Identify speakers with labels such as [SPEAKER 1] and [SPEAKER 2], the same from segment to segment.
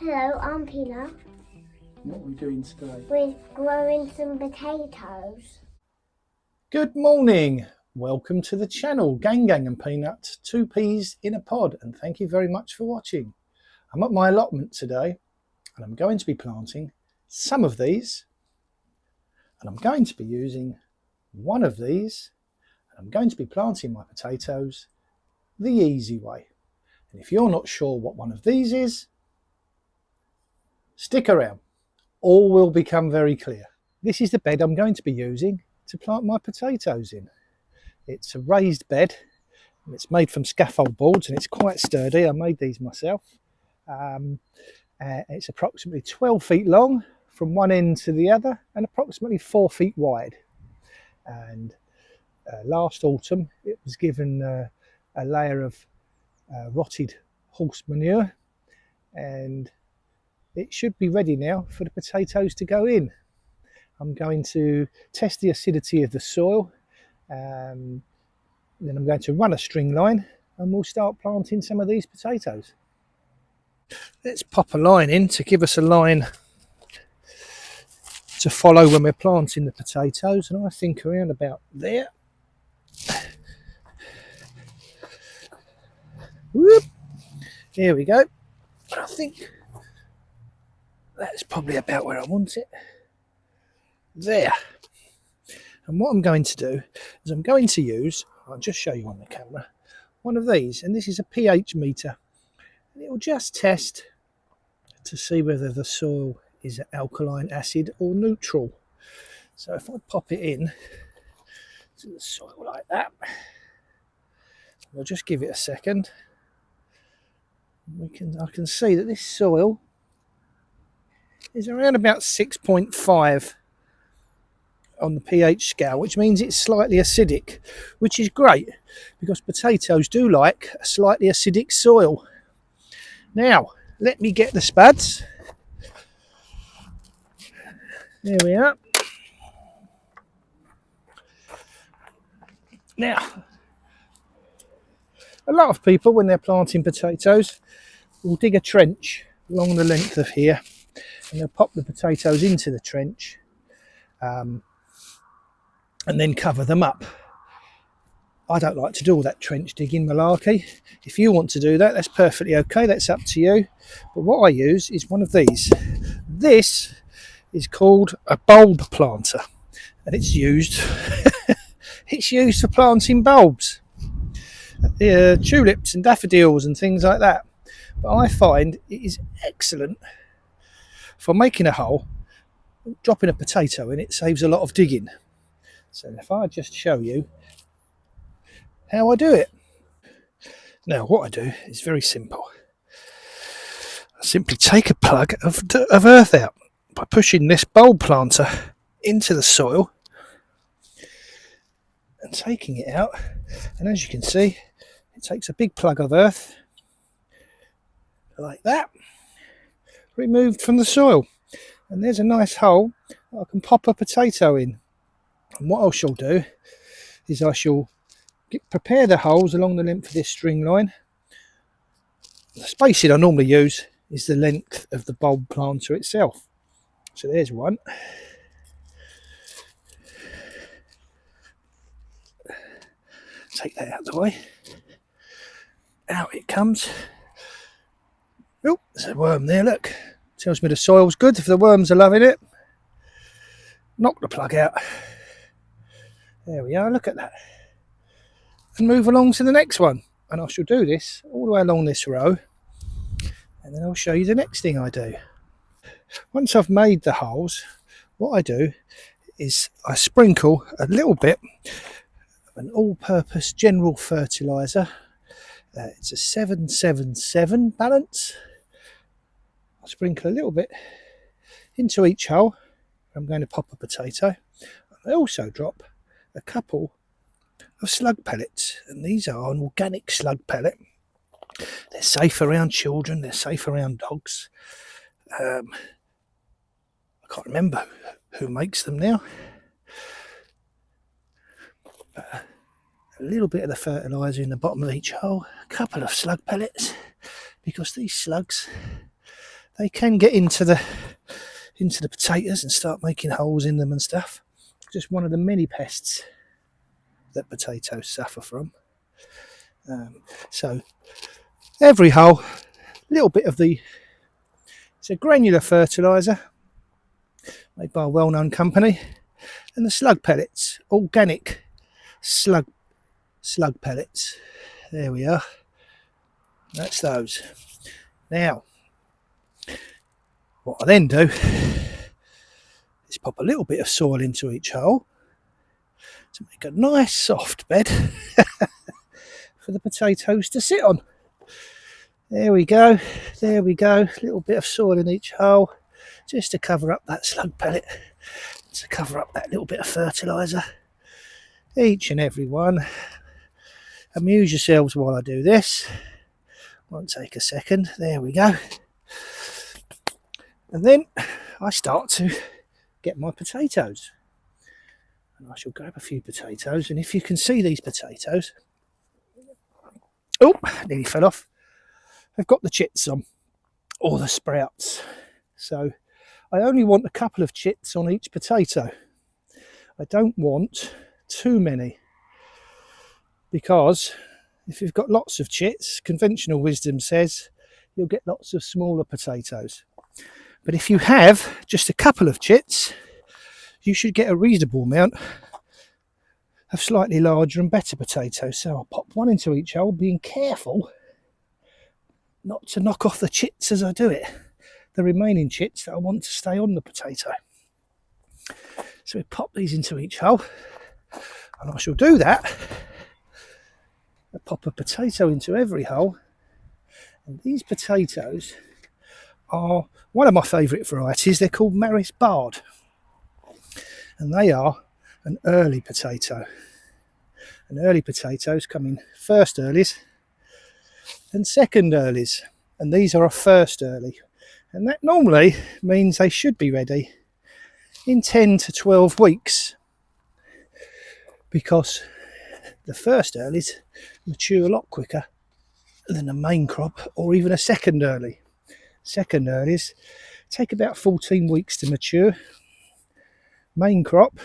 [SPEAKER 1] Hello, I'm Pina.
[SPEAKER 2] What are we doing today?
[SPEAKER 1] We're growing some potatoes.
[SPEAKER 2] Good morning. Welcome to the channel, Gang and Peanut, two peas in a pod, and thank you very much for watching. I'm at my allotment today, and I'm going to be planting some of these, and I'm going to be using one of these, and I'm going to be planting my potatoes the easy way. And if you're not sure what one of these is, stick around. All will become very clear. This is the bed I'm going to be using to plant my potatoes in. It's a raised bed. It's made from scaffold boards and it's quite sturdy. I made these myself. It's approximately 12 feet long from one end to the other and approximately 4 feet wide. And last autumn it was given a layer of rotted horse manure, and it should be ready now for the potatoes to go in. I'm going to test the acidity of the soil. Then I'm going to run a string line and we'll start planting some of these potatoes. Let's pop a line in to give us a line to follow when we're planting the potatoes, and I think around about there. Whoop. Here we go. I think that's probably about where I want it. There. And what I'm going to do is I'm going to use, I'll just show you on the camera, one of these, and this is a pH meter. It will just test to see whether the soil is alkaline, acid or neutral. So if I pop it in to the soil like that, we'll just give it a second. I can see that this soil is around about 6.5 on the pH scale, which means it's slightly acidic, which is great because potatoes do like a slightly acidic soil. Now, let me get the spuds. There we are. Now, a lot of people, when they're planting potatoes, will dig a trench along the length of here, and they'll pop the potatoes into the trench and then cover them up. I don't like to do all that trench digging malarkey. If you want to do that, that's perfectly okay, that's up to you. But what I use is one of these. This is called a bulb planter, and it's used it's used for planting bulbs, tulips and daffodils and things like that. But I find it is excellent for making a hole. Dropping a potato in it saves a lot of digging. So if I just show you how I do it. Now what I do is very simple. I simply take a plug of earth out by pushing this bulb planter into the soil and taking it out, and as you can see, it takes a big plug of earth like that, removed from the soil, and there's a nice hole I can pop a potato in. And what I shall do is I shall prepare the holes along the length of this string line. The spacing I normally use is the length of the bulb planter itself. So there's one. Take that out of the way. Out it comes. Oh, there's a worm there, look. Tells me the soil's good if the worms are loving it. Knock the plug out. There we are, look at that. And move along to the next one. And I shall do this all the way along this row. And then I'll show you the next thing I do. Once I've made the holes, what I do is I sprinkle a little bit of an all-purpose general fertiliser. It's a 777 balance. I'll sprinkle a little bit into each hole. I'm going to pop a potato. I also drop a couple of slug pellets, and these are an organic slug pellet. They're safe around children, they're safe around dogs. I can't remember who makes them now. But a little bit of the fertiliser in the bottom of each hole, a couple of slug pellets, because these slugs they can get into the potatoes and start making holes in them and stuff. Just one of the many pests that potatoes suffer from. So every hole, a little bit of it's a granular fertiliser made by a well-known company, and the slug pellets, organic slug pellets. There we are. That's those. Now, what I then do is pop a little bit of soil into each hole to make a nice soft bed for the potatoes to sit on. There we go. There we go. A little bit of soil in each hole just to cover up that slug pellet, to cover up that little bit of fertiliser. Each and every one. Amuse yourselves while I do this. Won't take a second. There we go. And then I start to get my potatoes. And I shall grab a few potatoes. And if you can see these potatoes, oh, nearly fell off. I've got the chits on, or the sprouts. So I only want a couple of chits on each potato. I don't want too many, because if you've got lots of chits, conventional wisdom says you'll get lots of smaller potatoes. But if you have just a couple of chits, you should get a reasonable amount of slightly larger and better potatoes. So I'll pop one into each hole, being careful not to knock off the chits as I do it, the remaining chits that I want to stay on the potato. So we pop these into each hole, and I shall do that. I pop a potato into every hole, and these potatoes are one of my favourite varieties. They're called Maris Bard, and they are an early potato. And early potatoes come in first earlies and second earlies, and these are a first early, and that normally means they should be ready in 10 to 12 weeks, because the first earlies mature a lot quicker than a main crop or even a second early. Second earlies take about 14 weeks to mature. Main crop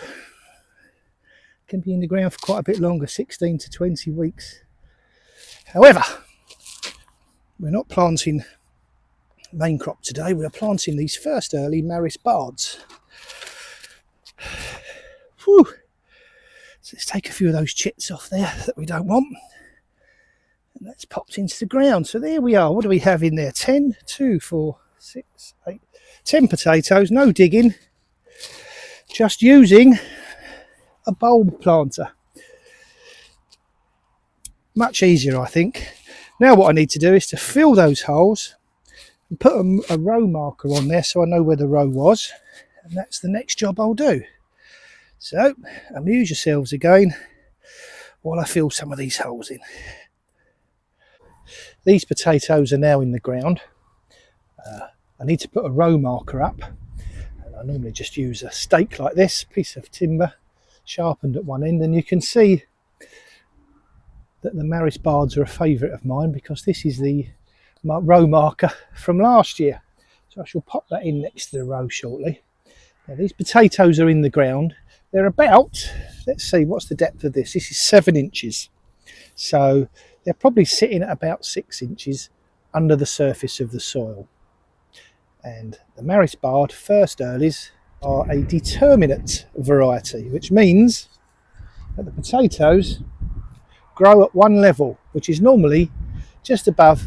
[SPEAKER 2] can be in the ground for quite a bit longer, 16 to 20 weeks. However, we're not planting main crop today, we are planting these first early Maris Bards. Whew. So let's take a few of those chits off there that we don't want, and that's popped into the ground. So there we are. What do we have in there? 10, 2, 4, 6, 8, 10 potatoes. No digging, just using a bulb planter. Much easier, I think. Now what I need to do is to fill those holes and put a row marker on there so I know where the row was, and that's the next job I'll do. So amuse yourselves again while I fill some of these holes in. These potatoes are now in the ground. I need to put a row marker up, and I normally just use a stake like this, piece of timber sharpened at one end, and you can see that the Maris Bards are a favourite of mine because this is the row marker from last year. So I shall pop that in next to the row shortly. Now these potatoes are in the ground. They're about, let's see, what's the depth of this? This is 7 inches. So they're probably sitting at about 6 inches under the surface of the soil. And the Maris Bard first earlies are a determinate variety, which means that the potatoes grow at one level, which is normally just above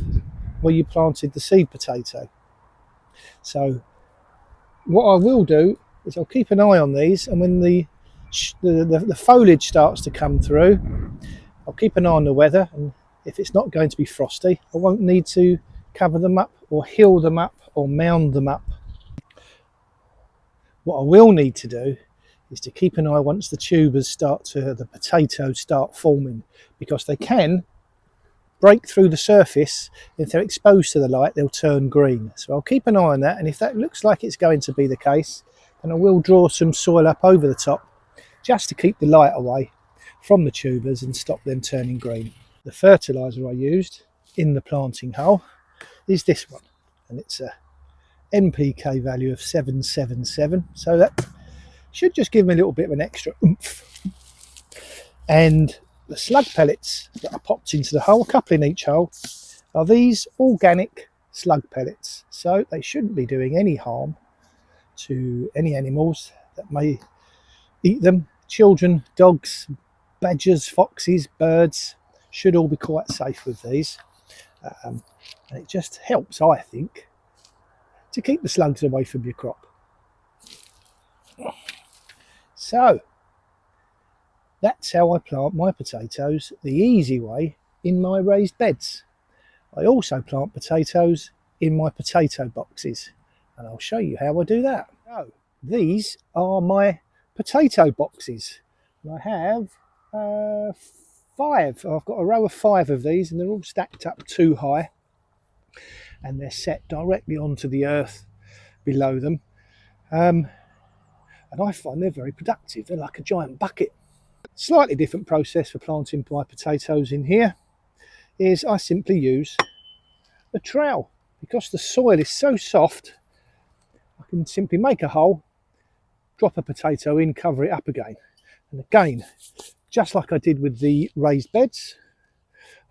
[SPEAKER 2] where you planted the seed potato. So what I will do is I'll keep an eye on these, and when the foliage starts to come through, I'll keep an eye on the weather, and if it's not going to be frosty, I won't need to cover them up or hill them up or mound them up. What I will need to do is to keep an eye once the tubers the potatoes start forming, because they can break through the surface. If they're exposed to the light, they'll turn green. So I'll keep an eye on that, and if that looks like it's going to be the case, then I will draw some soil up over the top just to keep the light away from the tubers and stop them turning green. The fertiliser I used in the planting hole is this one, and it's a NPK value of 777, so that should just give me a little bit of an extra oomph. And the slug pellets that I popped into the hole, a couple in each hole, are these organic slug pellets, so they shouldn't be doing any harm to any animals that may eat them. Children, dogs, badgers, foxes, birds should all be quite safe with these. And it just helps, I think, to keep the slugs away from your crop. So that's how I plant my potatoes the easy way in my raised beds. I also plant potatoes in my potato boxes, and I'll show you how I do that. So these are my potato boxes. I have 5. I've got a row of 5 of these, and they're all stacked up 2 high, and they're set directly onto the earth below them. And I find they're very productive. They're like a giant bucket. Slightly different process for planting my potatoes in here is I simply use a trowel. Because the soil is so soft, I can simply make a hole, drop a potato in, cover it up again. And again, just like I did with the raised beds,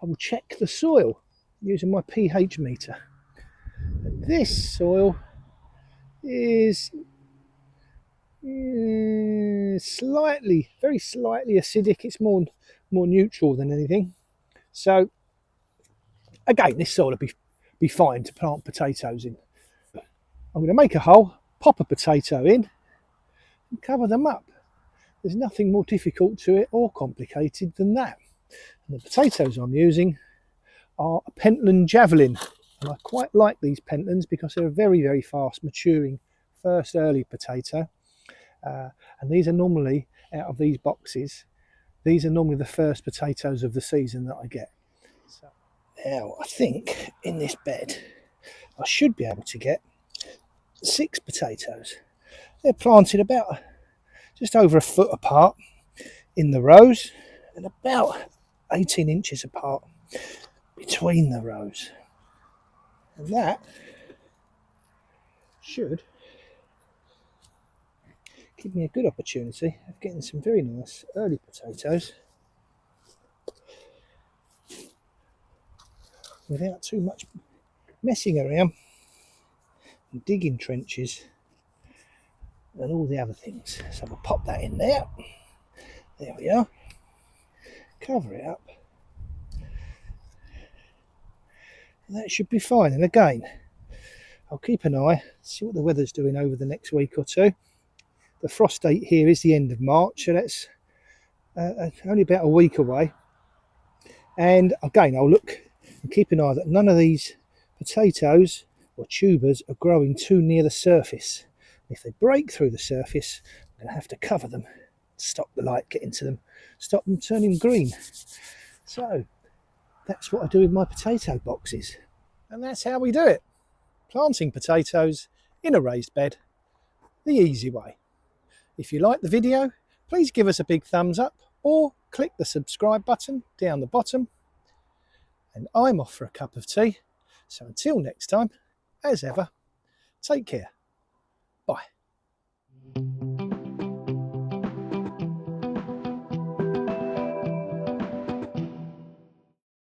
[SPEAKER 2] I will check the soil using my pH meter. And this soil is very slightly acidic. It's more neutral than anything. So again, this soil will be fine to plant potatoes in. I'm going to make a hole, pop a potato in, and cover them up. There's nothing more difficult to it or complicated than that. And the potatoes I'm using are a Pentland Javelin, and I quite like these Pentlands because they're a very, very fast maturing first early potato. And these are normally, out of these boxes, these are normally the first potatoes of the season that I get. So now I think in this bed I should be able to get 6 potatoes. They're planted about just over a foot apart in the rows and about 18 inches apart between the rows. And that should give me a good opportunity of getting some very nice early potatoes without too much messing around and digging trenches and all the other things. So we'll pop that in there. There we are. Cover it up. And that should be fine. And again, I'll keep an eye, see what the weather's doing over the next week or two. The frost date here is the end of March, so that's only about a week away. And again, I'll look and keep an eye that none of these potatoes or tubers are growing too near the surface. If they break through the surface, I'm going to have to cover them, stop the light getting to them, stop them turning green. So that's what I do with my potato boxes. And that's how we do it. Planting potatoes in a raised bed, the easy way. If you like the video, please give us a big thumbs up or click the subscribe button down the bottom. And I'm off for a cup of tea. So until next time, as ever, take care. Bye.